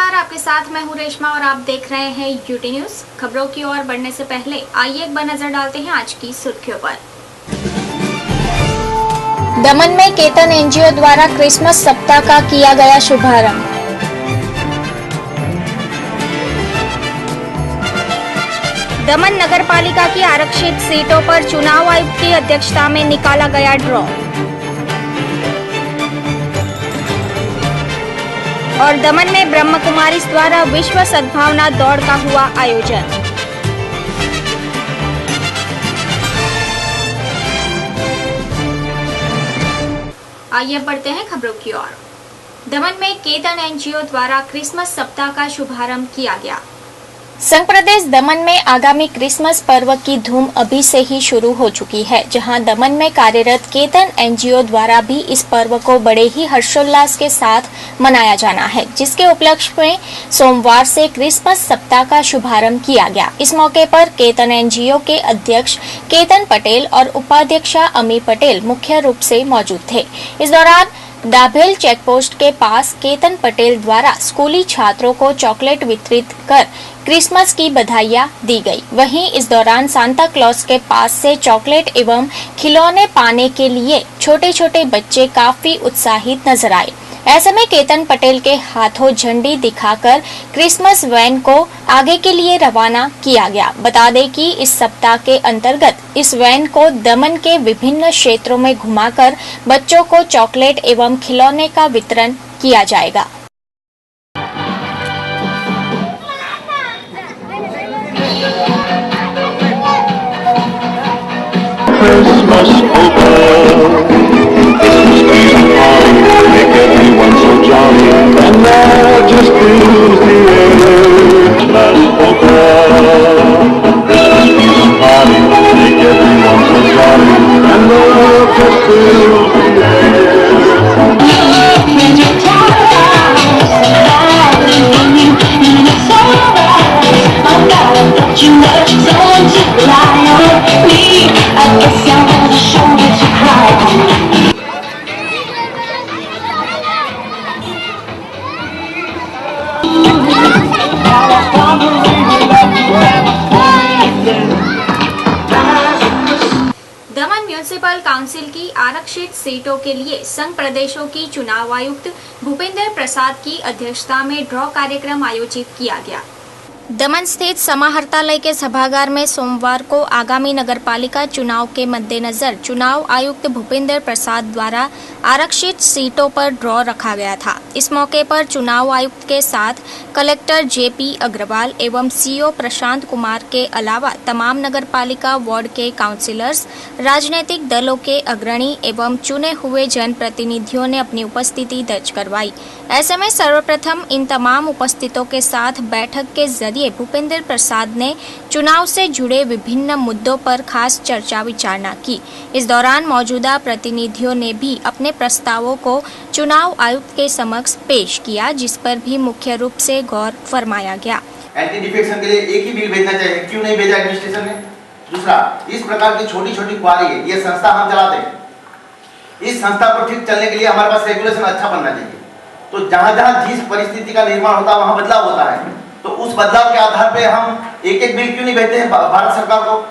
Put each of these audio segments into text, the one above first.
नमस्कार, आपके साथ मैं हूं रेशमा और आप देख रहे हैं यूटी न्यूज। खबरों की ओर बढ़ने से पहले आइए एक बार नजर डालते हैं आज की सुर्खियों पर। दमन में केतन एनजीओ द्वारा क्रिसमस सप्ताह का किया गया शुभारंभ। दमन नगर पालिका की आरक्षित सीटों पर चुनाव आयुक्त की अध्यक्षता में निकाला गया ड्रॉ। और दमन में ब्रह्म कुमारीज द्वारा विश्व सद्भावना दौड़ का हुआ आयोजन। आइए बढ़ते हैं खबरों की ओर। दमन में केतन एनजीओ द्वारा क्रिसमस सप्ताह का शुभारंभ किया गया। संघ प्रदेश दमन में आगामी क्रिसमस पर्व की धूम अभी से ही शुरू हो चुकी है, जहां दमन में कार्यरत केतन एनजीओ द्वारा भी इस पर्व को बड़े ही हर्षोल्लास के साथ मनाया जाना है, जिसके उपलक्ष्य में सोमवार से क्रिसमस सप्ताह का शुभारंभ किया गया। इस मौके पर केतन एनजीओ के अध्यक्ष केतन पटेल और उपाध्यक्षा अमी पटेल मुख्य रूप से मौजूद थे। इस दौरान दाभेल चेकपोस्ट के पास केतन पटेल द्वारा स्कूली छात्रों को चॉकलेट वितरित कर क्रिसमस की बधाइयां दी गई। वहीं इस दौरान सांता क्लॉज के पास से चॉकलेट एवं खिलौने पाने के लिए छोटे छोटे बच्चे काफी उत्साहित नजर आए। ऐसे में केतन पटेल के हाथों झंडी दिखाकर क्रिसमस वैन को आगे के लिए रवाना किया गया। बता दें कि इस सप्ताह के अंतर्गत इस वैन को दमन के विभिन्न क्षेत्रों में घुमाकर बच्चों को चॉकलेट एवं खिलौने का वितरण किया जाएगा। Christmas over, Christmas trees and holly make everyone so jolly, and that just fills the air. Christmas over, Christmas trees and holly make everyone so jolly, and that just fills the air. You know someone to rely on me. I guess I want a shoulder to cry on. Daman municipal council की आरक्षित सीटों के लिए संघ प्रदेशों की चुनाव आयुक्त भूपेंद्र प्रसाद की अध्यक्षता में ड्रॉ कार्यक्रम आयोजित किया गया। दमन स्थित समाहर्तालय के सभागार में सोमवार को आगामी नगरपालिका चुनाव के मद्देनजर चुनाव आयुक्त भूपेंद्र प्रसाद द्वारा आरक्षित सीटों पर ड्रॉ रखा गया था। इस मौके पर चुनाव आयुक्त के साथ कलेक्टर जेपी अग्रवाल एवं सीओ प्रशांत कुमार के अलावा तमाम नगरपालिका वार्ड के काउंसिलर्स, राजनीतिक दलों के अग्रणी एवं चुने हुए जनप्रतिनिधियों ने अपनी उपस्थिति दर्ज करवाई। ऐसे में सर्वप्रथम इन तमाम उपस्थितों के साथ बैठक के जरिए भूपेंद्र प्रसाद ने चुनाव से जुड़े विभिन्न मुद्दों पर खास चर्चा विचारणा की। इस दौरान मौजूदा प्रतिनिधियों ने भी अपने प्रस्तावों को चुनाव आयुक्त के समक्ष पेश किया, जिस पर भी मुख्य रूप से गौर फरमाया गया। एंटी डिफेक्शन के लिए एक ही बिल भेजना चाहिए, क्यों नहीं भेजा एडमिनिस्ट्रेशन ने? दूसरा, इस प्रकार की छोटी छोटी क्वारी है, ये संस्था हम चलाते हैं। इस संस्था को ठीक चलने के लिए हमारे पास रेगुलेशन अच्छा बनना चाहिए। तो जहां जहां जिस परिस्थिति का निर्माण होता है वहां बदलाव होता है, तो उस बदलाव के आधार पे हम एक एक बिल क्यों नहीं भेजते हैं भारत सरकार को?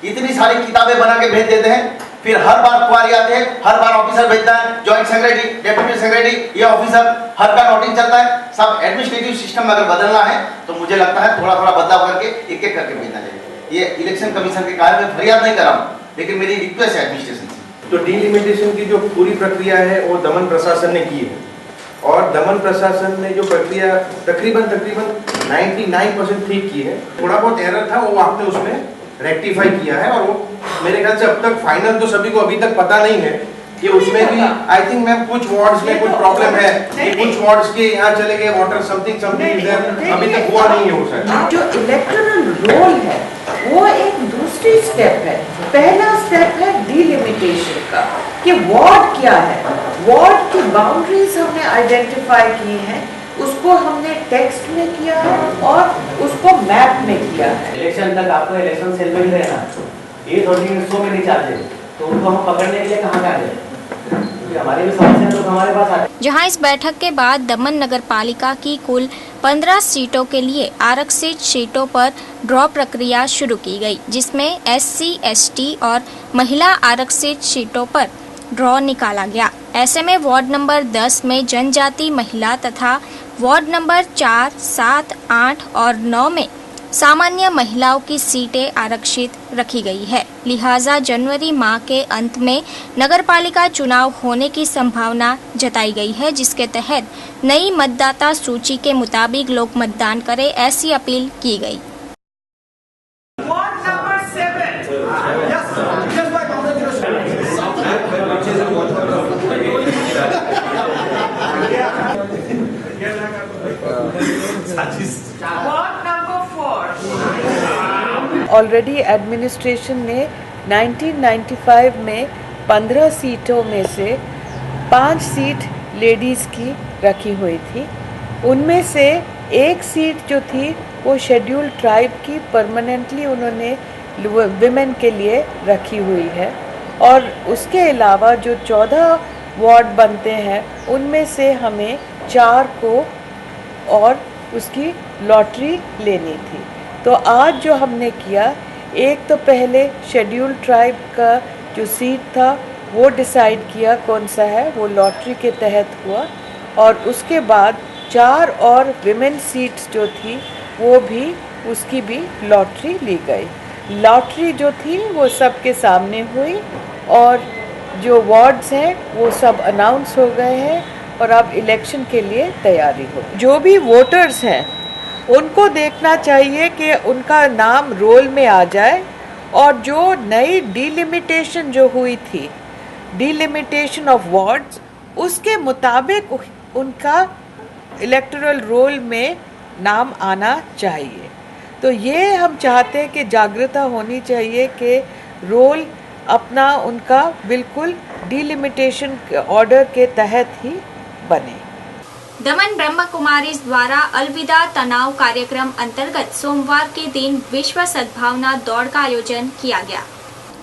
इतनी सारी किताबें बना के भेज देते हैं, फिर हर बार क्वारी आते हैं, हर बार ऑफिसर भेजता है, जॉइंट सेक्रेटरी, डेप्यूटी सेक्रेटरी, ये ऑफिसर, हर का नोटिस चलता है। सब एडमिनिस्ट्रेटिव सिस्टम अगर बदलना है तो मुझे लगता है थोड़ा थोड़ा बदलाव करके एक एक करके भेजना चाहिए। ये इलेक्शन कमीशन के कार्य में फरियाद नहीं कर रहा हूँ, लेकिन मेरी रिक्वेस्ट है एडमिनिस्ट्रेशन से। तो डीलिमिटेशन की जो पूरी प्रक्रिया है वो दमन प्रशासन ने की है, और दमन प्रशासन ने जो प्रक्रिया तकरीबन 99% ठीक की है। थोड़ा बहुत एरर था वो आपने उसमें रेक्टिफाई किया है, और वो मेरे ख्याल से अब तक फाइनल तो सभी को अभी तक पता नहीं है कि उसमें भी आई थिंक मैम कुछ वार्ड्स में कुछ प्रॉब्लम है, कुछ वार्ड्स के यहाँ चले गए वाटर समथिंग अभी तक हुआ नहीं है। उसका जो इलेक्टोरल रोल है वो एक दूसरी स्टेप है। पहला स्टेप है डिलिमिटेशन का, कि वार्ड क्या है, वार्ड की बाउंड्रीज हमने आइडेंटिफाई की हैं, उसको हमने टेक्स्ट में किया है और उसको मैप में किया है। इलेक्शन तक आपको इलेक्शन सेल में ही रहना, ये थोड़ी सो में नहीं चाहते, तो उनको हम पकड़ने के लिए कहाँ जा रहे हैं? हमारे भी समस्या लोग हमारे पास आते। जहां इस बैठक के बाद दमन नगर पालिका की कुल 15 सीटों के लिए आरक्षित सीटों पर ड्रॉ प्रक्रिया शुरू की गई, जिसमें SC, ST और महिला आरक्षित सीटों पर ड्रॉ निकाला गया। ऐसे में वार्ड नंबर 10 में जनजाति महिला तथा वार्ड नंबर 4, 7, 8 और 9 में सामान्य महिलाओं की सीटें आरक्षित रखी गई है। लिहाजा जनवरी माह के अंत में नगरपालिका चुनाव होने की संभावना जताई गई है, जिसके तहत नई मतदाता सूची के मुताबिक लोग मतदान करें, ऐसी अपील की गई। वार्ड नंबर 4 ऑलरेडी एडमिनिस्ट्रेशन ने 1995 में 15 सीटों में से 5 सीट लेडीज़ की रखी हुई थी। उनमें से एक सीट जो थी वो शेड्यूल्ड ट्राइब की परमानेंटली उन्होंने विमेन के लिए रखी हुई है। और उसके अलावा जो 14 वार्ड बनते हैं उनमें से हमें 4 को और उसकी लॉटरी लेनी थी। तो आज जो हमने किया, एक तो पहले शेड्यूल्ड ट्राइब का जो सीट था वो डिसाइड किया कौन सा है, वो लॉटरी के तहत हुआ। और उसके बाद 4 और विमेन सीट्स जो थी वो भी उसकी भी लॉटरी ली गई। लॉटरी जो थी वो सबके सामने हुई और जो वार्ड्स हैं वो सब अनाउंस हो गए हैं और अब इलेक्शन के लिए तैयारी हो। जो भी वोटर्स हैं उनको देखना चाहिए कि उनका नाम रोल में आ जाए और जो नई डिलिमिटेशन जो हुई थी, डिलिमिटेशन ऑफ वार्ड्स, उसके मुताबिक उनका इलेक्टोरल रोल में नाम आना चाहिए। तो ये हम चाहते हैं कि जागरूकता होनी चाहिए कि रोल अपना उनका बिल्कुल डिलिमिटेशन ऑर्डर के तहत ही बने। दमन ब्रह्म कुमारीज द्वारा अलविदा तनाव कार्यक्रम अंतर्गत सोमवार के दिन विश्व सद्भावना दौड़ का आयोजन किया गया।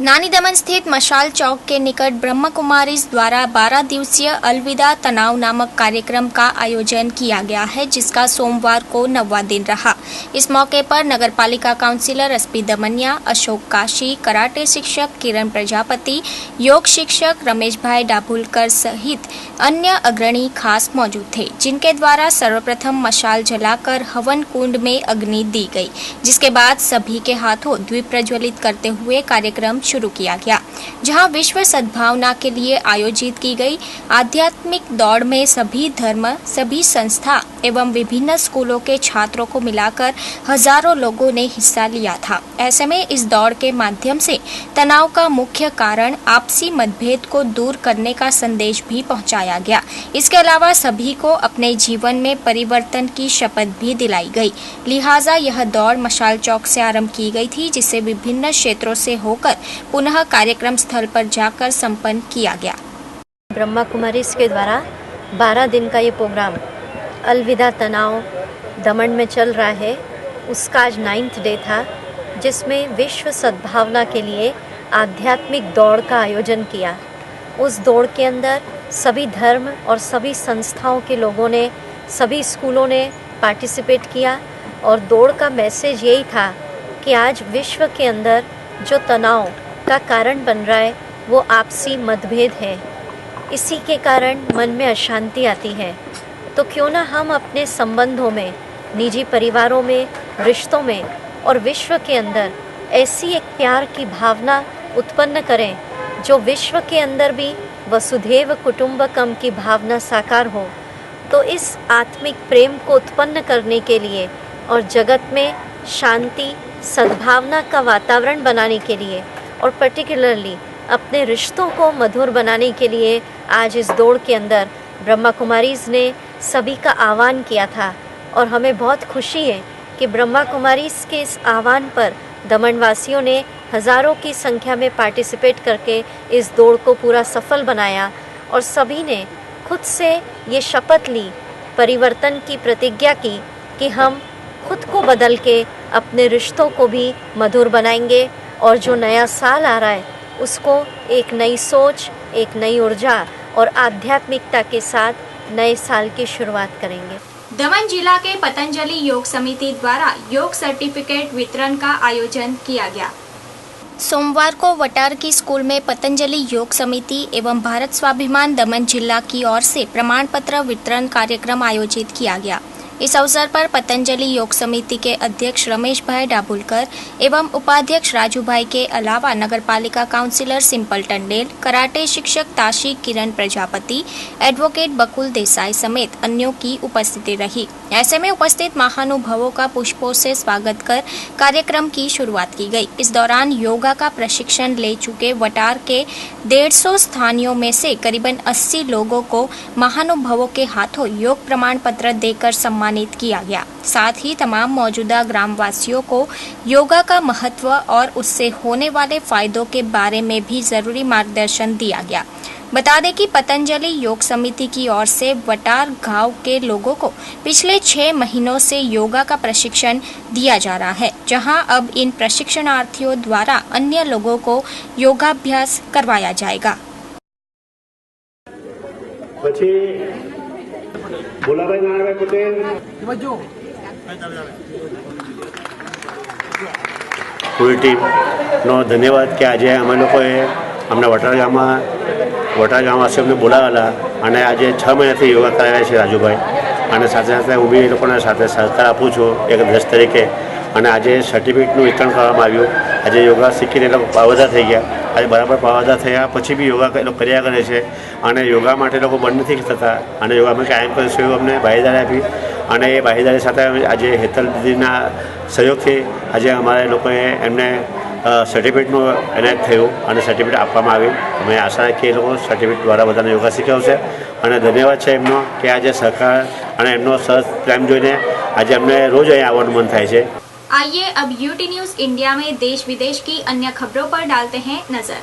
नानी दमन स्थित मशाल चौक के निकट ब्रह्म कुमारीज द्वारा 12 दिवसीय अलविदा तनाव नामक कार्यक्रम का आयोजन किया गया है, जिसका सोमवार को 9वां दिन रहा। इस मौके पर नगरपालिका councillor SP Damania, Ashok Kashi, karate शिक्षक किरण प्रजापति, योग शिक्षक रमेश भाई डाभुलकर सहित अन्य अग्रणी खास मौजूद थे, जिनके द्वारा सर्वप्रथम मशाल जलाकर हवन कुंड में अग्नि दी गई, जिसके बाद सभी के हाथों द्वीप प्रज्वलित करते हुए कार्यक्रम शुरू किया गया, जहां विश्व सद्भावना के लिए आयोजित की गई आध्यात्मिक दौड़ में सभी धर्म, सभी संस्था एवं विभिन्न स्कूलों के छात्रों को मिलाकर हजारों लोगों ने हिस्सा लिया था। ऐसे में इस दौड़ के माध्यम से तनाव का मुख्य कारण आपसी मतभेद को दूर करने का संदेश भी पहुंचाया गया। इसके अलावा सभी को अपने जीवन में परिवर्तन की शपथ भी दिलाई गई। लिहाजा यह दौड़ मशाल चौक से आरंभ की गई थी, जिसे विभिन्न क्षेत्रों से होकर पुनः कार्यक्रम स्थल पर जाकर संपन्न किया गया। ब्रह्मा कुमारीज के द्वारा 12 दिन का ये प्रोग्राम अलविदा तनाव दमन में चल रहा है, उसका आज 9th डे था, जिसमें विश्व सद्भावना के लिए आध्यात्मिक दौड़ का आयोजन किया। उस दौड़ के अंदर सभी धर्म और सभी संस्थाओं के लोगों ने, सभी स्कूलों ने पार्टिसिपेट किया और दौड़ का मैसेज यही था कि आज विश्व के अंदर जो तनाव का कारण बन रहा है वो आपसी मतभेद है। इसी के कारण मन में अशांति आती है। तो क्यों ना हम अपने संबंधों में, निजी परिवारों में, रिश्तों में और विश्व के अंदर ऐसी एक प्यार की भावना उत्पन्न करें जो विश्व के अंदर भी वसुधैव कुटुंबकम की भावना साकार हो। तो इस आत्मिक प्रेम को उत्पन्न करने के लिए और जगत में शांति, सद्भावना का वातावरण बनाने के लिए और पर्टिकुलरली अपने रिश्तों को मधुर बनाने के लिए आज इस दौड़ के अंदर ब्रह्मा कुमारीज ने सभी का आह्वान किया था। और हमें बहुत खुशी है कि ब्रह्मा कुमारीज के इस आह्वान पर दमनवासियों ने हज़ारों की संख्या में पार्टिसिपेट करके इस दौड़ को पूरा सफल बनाया और सभी ने खुद से ये शपथ ली, परिवर्तन की प्रतिज्ञा की कि हम खुद को बदल के अपने रिश्तों को भी मधुर बनाएंगे और जो नया साल आ रहा है उसको एक नई सोच, एक नई ऊर्जा और आध्यात्मिकता के साथ नए साल की शुरुआत करेंगे। दमन जिला के पतंजलि योग समिति द्वारा योग सर्टिफिकेट वितरण का आयोजन किया गया। सोमवार को वटार की स्कूल में पतंजलि योग समिति एवं भारत स्वाभिमान दमन जिला की ओर से प्रमाण पत्र वितरण कार्यक्रम आयोजित किया गया। इस अवसर पर पतंजलि योग समिति के अध्यक्ष रमेश भाई डाबुलकर एवं उपाध्यक्ष राजू भाई के अलावा नगरपालिका काउंसिलर सिंपल टंडेल, कराटे शिक्षक ताशी किरण प्रजापति, एडवोकेट बकुल देसाई समेत अन्यों की उपस्थिति रही। ऐसे में उपस्थित महानुभावों का पुष्पों से स्वागत कर कार्यक्रम की शुरुआत की गई। इस दौरान योगा का प्रशिक्षण ले चुके वटार के 150 स्थानीयों में से करीबन 80 लोगों को महानुभावों के हाथों योग प्रमाण पत्र देकर सम्मानित किया गया। साथ ही तमाम मौजूदा ग्रामवासियों को योगा का महत्व और उससे होने वाले फायदों के बारे में भी जरूरी मार्गदर्शन दिया गया। बता दें कि पतंजलि योग समिति की ओर से वटार गांव के लोगों को पिछले 6 महीनों से योगा का प्रशिक्षण दिया जा रहा है, जहां अब इन प्रशिक्षणार्थियों द्वारा अन्य लोगों को योगाभ्यास करवाया जाएगा। પૂરી ટીમનો ધન્યવાદ કે આજે અમે લોકોએ અમને વટાર ગામવાસીઓ અમને બોલાવેલા અને આજે 6 મહિનાથી યોગા કરાવ્યા છે રાજુભાઈ, અને સાથે સાથે હું બી એ લોકોને સાથે સહકાર આપું છું એક દ્રષ્ટ તરીકે, અને આજે સર્ટિફિકેટનું વિતરણ કરવામાં આવ્યું। આજે યોગા શીખીને એ લોકો પાવરદાર થઈ ગયા। આજે બરાબર પાવરદાર થયા પછી બી યોગા એ લોકો કર્યા કરે છે, અને યોગા માટે લોકો બંધ નથી થતા, અને યોગા અમે કાયમ કરીશું એવું અમને ભાગીદારી આપી, અને એ ભાગીદારી સાથે આજે હેતલ દીદીના સહયોગથી આજે અમારા લોકોએ એમને સર્ટિફિકેટનું એનાયત થયું અને સર્ટિફિકેટ આપવામાં આવી। અમે આશા રાખીએ એ લોકો સર્ટિફિકેટ દ્વારા બધાને યોગા શીખવશે, અને ધન્યવાદ છે એમનો કે આજે સહકાર અને એમનો સહજ પ્રેમ જોઈને આજે અમને રોજ અહીં આવવાનું મન થાય છે। आइए अब यूटी न्यूज इंडिया में देश विदेश की अन्य खबरों पर डालते हैं नजर।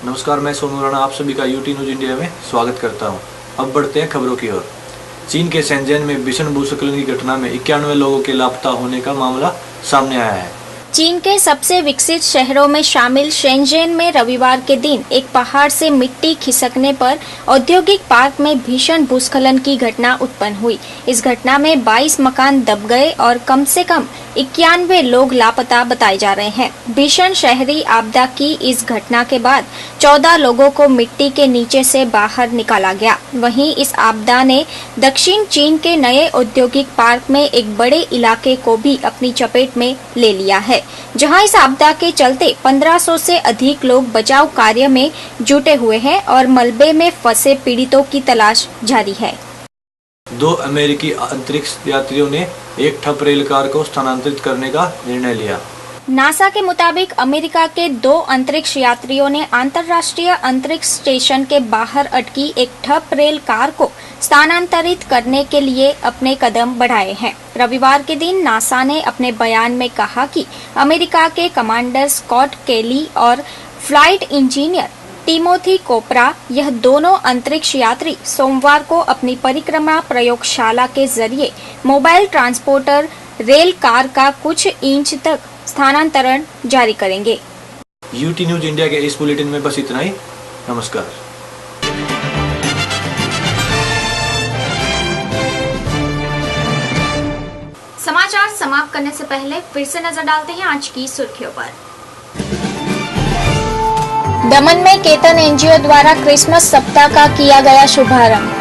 नमस्कार, मैं सोनू राणा आप सभी का यूटी न्यूज इंडिया में स्वागत करता हूं। अब बढ़ते हैं खबरों की ओर। चीन के शेंजन में भीषण भूस्खलन की घटना में 91 लोगों के लापता होने का मामला सामने आया है। चीन के सबसे विकसित शहरों में शामिल शेंजन में रविवार के दिन एक पहाड़ से मिट्टी खिसकने पर औद्योगिक पार्क में भीषण भूस्खलन की घटना उत्पन्न हुई। इस घटना में 22 मकान दब गए और कम से कम 91 लोग लापता बताए जा रहे हैं। भीषण शहरी आपदा की इस घटना के बाद 14 लोगों को मिट्टी के नीचे से बाहर निकाला गया। वहीं इस आपदा ने दक्षिण चीन के नए औद्योगिक पार्क में एक बड़े इलाके को भी अपनी चपेट में ले लिया है, जहां इस आपदा के चलते 1500 से अधिक लोग बचाव कार्य में जुटे हुए हैं और मलबे में फंसे पीड़ितों की तलाश जारी है। 2 अमेरिकी अंतरिक्ष यात्रियों ने एक ठप रेल कार को स्थानांतरित करने का निर्णय लिया। नासा के मुताबिक अमेरिका के 2 अंतरिक्ष यात्रियों ने अंतर्राष्ट्रीय अंतरिक्ष स्टेशन के बाहर अटकी एक ठप रेल कार को स्थानांतरित करने के लिए अपने कदम बढ़ाए हैं। रविवार के दिन नासा ने अपने बयान में कहा कि अमेरिका के कमांडर स्कॉट केली और फ्लाइट इंजीनियर टिमोथी कोपरा, यह दोनों अंतरिक्ष यात्री सोमवार को अपनी परिक्रमा प्रयोगशाला के जरिए मोबाइल ट्रांसपोर्टर रेल कार का कुछ इंच तक स्थानांतरण जारी करेंगे। यूटी न्यूज इंडिया के इस बुलेटिन में बस इतना ही। नमस्कार। समाचार समाप्त करने से पहले फिर से नजर डालते हैं आज की सुर्खियों पर। दमन में केतन एनजीओ द्वारा क्रिसमस सप्ताह का किया गया शुभारंभ।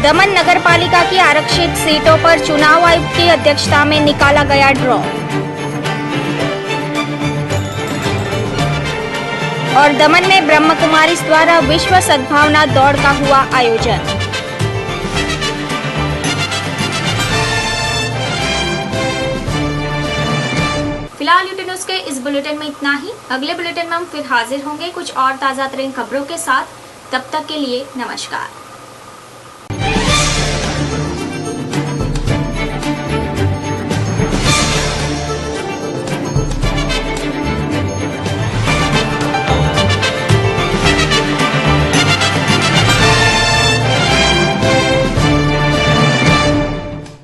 दमन नगर पालिका की आरक्षित सीटों पर चुनाव आयुक्त की अध्यक्षता में निकाला गया ड्रॉ। और दमन में ब्रह्म कुमारीज द्वारा विश्व सद्भावना दौड़ का हुआ आयोजन। फिलहाल यूटी न्यूज के इस बुलेटिन में इतना ही। अगले बुलेटिन में हम फिर हाजिर होंगे कुछ और ताजा तरीन खबरों के साथ। तब तक के लिए नमस्कार।